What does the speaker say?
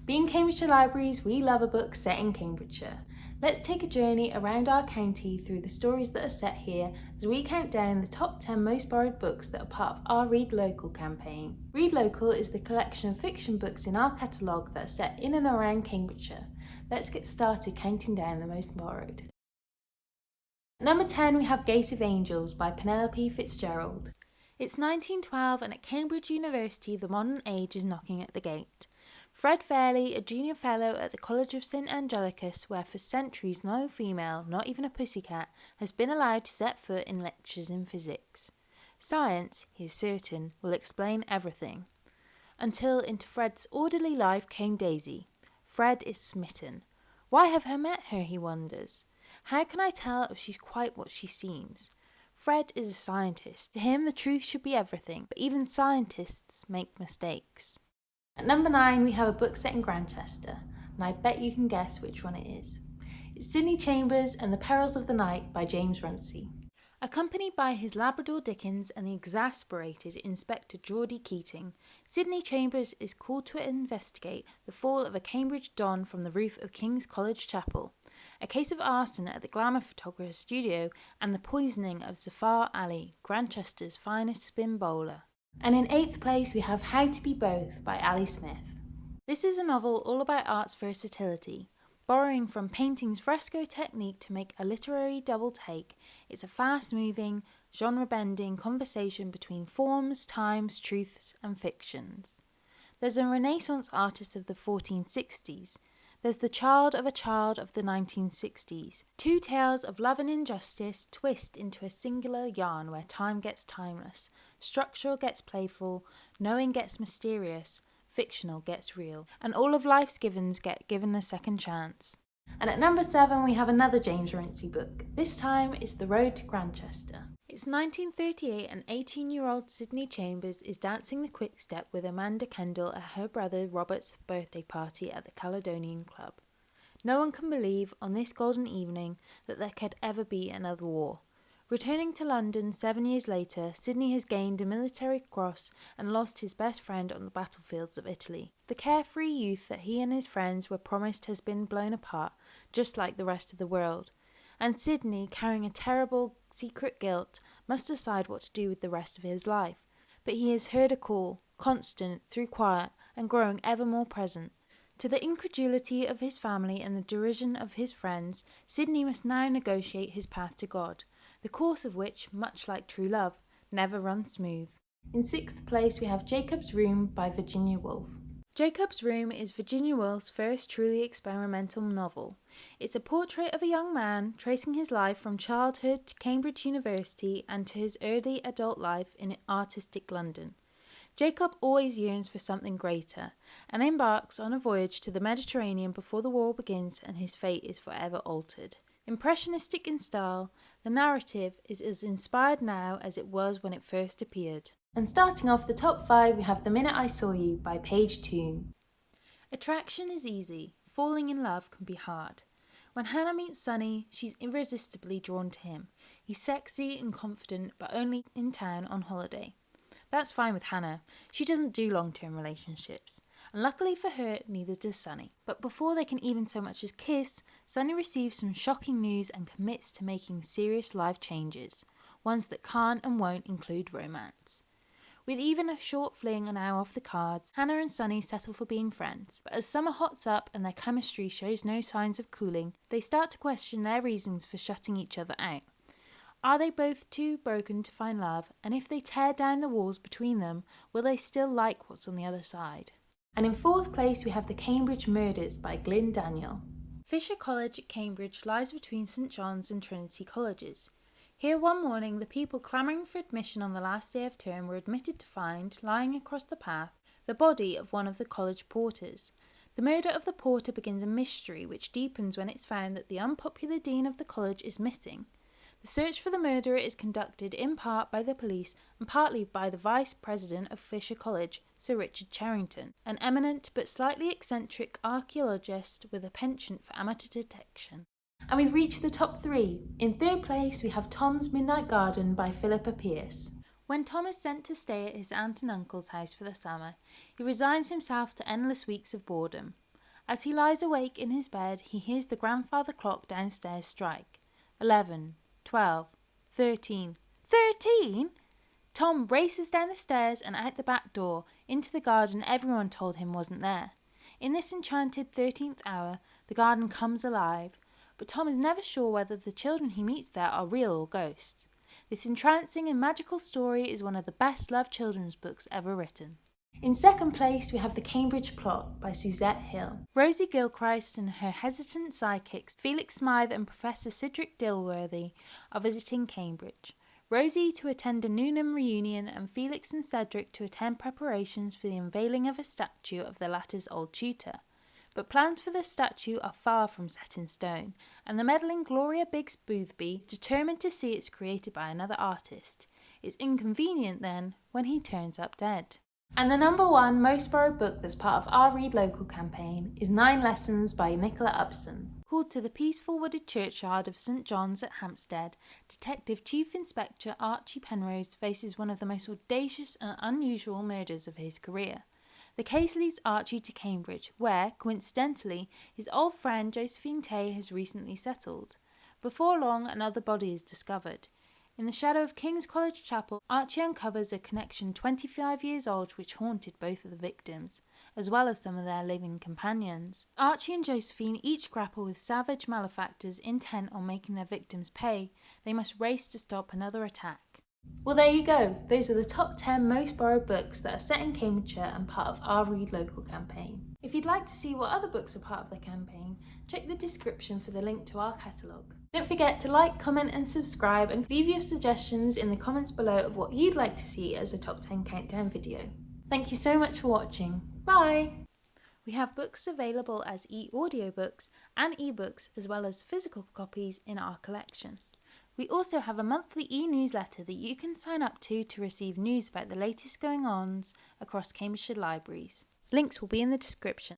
Being Cambridgeshire Libraries, we love a book set in Cambridgeshire. Let's take a journey around our county through the stories that are set here as we count down the top 10 most borrowed books that are part of our Read Local campaign. Read Local is the collection of fiction books in our catalogue that are set in and around Cambridgeshire. Let's get started counting down the most borrowed. At number 10 we have Gate of Angels by Penelope Fitzgerald. It's 1912 and at Cambridge University the modern age is knocking at the gate. Fred Fairley, a junior fellow at the College of St Angelicus, where for centuries no female, not even a pussycat, has been allowed to set foot in lectures in physics. Science, he is certain, will explain everything. Until into Fred's orderly life came Daisy. Fred is smitten. Why have I met her, he wonders. How can I tell if she's quite what she seems? Fred is a scientist. To him the truth should be everything, but even scientists make mistakes. At number 9 we have a book set in Grantchester, and I bet you can guess which one it is. It's Sydney Chambers and the Perils of the Night by James Runcie. Accompanied by his Labrador Dickens and the exasperated Inspector Geordie Keating, Sydney Chambers is called to investigate the fall of a Cambridge don from the roof of King's College Chapel, a case of arson at the glamour photographer's studio, and the poisoning of Zafar Ali, Grantchester's finest spin bowler. And in 8th place we have How to Be Both by Ali Smith. This is a novel all about art's versatility. Borrowing from painting's fresco technique to make a literary double take, it's a fast-moving, genre-bending conversation between forms, times, truths and fictions. There's a Renaissance artist of the 1460s. There's the child of the 1960s. Two tales of love and injustice twist into a singular yarn where time gets timeless, structural gets playful, knowing gets mysterious, fictional gets real, and all of life's givens get given a second chance. And at number 7 we have another James Runcie book. This time it's The Road to Grantchester. It's 1938 and 18-year-old Sydney Chambers is dancing the quick-step with Amanda Kendall at her brother Robert's birthday party at the Caledonian Club. No one can believe on this golden evening that there could ever be another war. Returning to London 7 years later, Sydney has gained a military cross and lost his best friend on the battlefields of Italy. The carefree youth that he and his friends were promised has been blown apart, just like the rest of the world. And Sydney, carrying a terrible secret guilt, must decide what to do with the rest of his life. But he has heard a call, constant, through quiet, and growing ever more present. To the incredulity of his family and the derision of his friends, Sydney must now negotiate his path to God, the course of which, much like true love, never runs smooth. In 6th place we have Jacob's Room by Virginia Woolf. Jacob's Room is Virginia Woolf's first truly experimental novel. It's a portrait of a young man tracing his life from childhood to Cambridge University and to his early adult life in artistic London. Jacob always yearns for something greater and embarks on a voyage to the Mediterranean before the war begins and his fate is forever altered. Impressionistic in style, the narrative is as inspired now as it was when it first appeared. And starting off the top 5 we have The Minute I Saw You by Paige Toon. Attraction is easy, falling in love can be hard. When Hannah meets Sonny, she's irresistibly drawn to him. He's sexy and confident, but only in town on holiday. That's fine with Hannah. She doesn't do long-term relationships. And luckily for her, neither does Sonny. But before they can even so much as kiss, Sonny receives some shocking news and commits to making serious life changes, ones that can't and won't include romance. With even a short fling now off the cards, Hannah and Sonny settle for being friends. But as summer hots up and their chemistry shows no signs of cooling, they start to question their reasons for shutting each other out. Are they both too broken to find love? And if they tear down the walls between them, will they still like what's on the other side? And in 4th place we have The Cambridge Murders by Glyn Daniel. Fisher College at Cambridge lies between St John's and Trinity Colleges. Here one morning the people clamouring for admission on the last day of term were admitted to find, lying across the path, the body of one of the college porters. The murder of the porter begins a mystery which deepens when it's found that the unpopular dean of the college is missing. The search for the murderer is conducted in part by the police and partly by the Vice President of Fisher College, Sir Richard Charrington, an eminent but slightly eccentric archaeologist with a penchant for amateur detection. And we've reached the top 3. In 3rd place we have Tom's Midnight Garden by Philippa Pearce. When Tom is sent to stay at his aunt and uncle's house for the summer, he resigns himself to endless weeks of boredom. As he lies awake in his bed, he hears the grandfather clock downstairs strike. 11, 12, 13. 13? Tom races down the stairs and out the back door, into the garden everyone told him wasn't there. In this enchanted 13th hour, the garden comes alive, but Tom is never sure whether the children he meets there are real or ghosts. This entrancing and magical story is one of the best-loved children's books ever written. In second place, we have The Cambridge Plot by Suzette Hill. Rosie Gilchrist and her hesitant sidekicks, Felix Smythe and Professor Cedric Dilworthy, are visiting Cambridge. Rosie to attend a Newnham reunion and Felix and Cedric to attend preparations for the unveiling of a statue of the latter's old tutor. But plans for the statue are far from set in stone, and the meddling Gloria Biggs Boothby is determined to see it's created by another artist. It's inconvenient then when he turns up dead. And the number one most borrowed book that's part of our Read Local campaign is 9 Lessons by Nicola Upson. Called to the peaceful wooded churchyard of St John's at Hampstead, Detective Chief Inspector Archie Penrose faces one of the most audacious and unusual murders of his career. The case leads Archie to Cambridge, where, coincidentally, his old friend Josephine Tay has recently settled. Before long, another body is discovered. In the shadow of King's College Chapel, Archie uncovers a connection 25 years old which haunted both of the victims, as well as some of their living companions. Archie and Josephine each grapple with savage malefactors intent on making their victims pay. They must race to stop another attack. Well, there you go. Those are the top 10 most borrowed books that are set in Cambridgeshire and part of our Read Local campaign. If you'd like to see what other books are part of the campaign, check the description for the link to our catalogue. Don't forget to like, comment and subscribe, and leave your suggestions in the comments below of what you'd like to see as a top 10 countdown video. Thank you so much for watching. Bye! We have books available as e-audiobooks and ebooks as well as physical copies in our collection. We also have a monthly e-newsletter that you can sign up to receive news about the latest going-ons across Cambridgeshire libraries. Links will be in the description.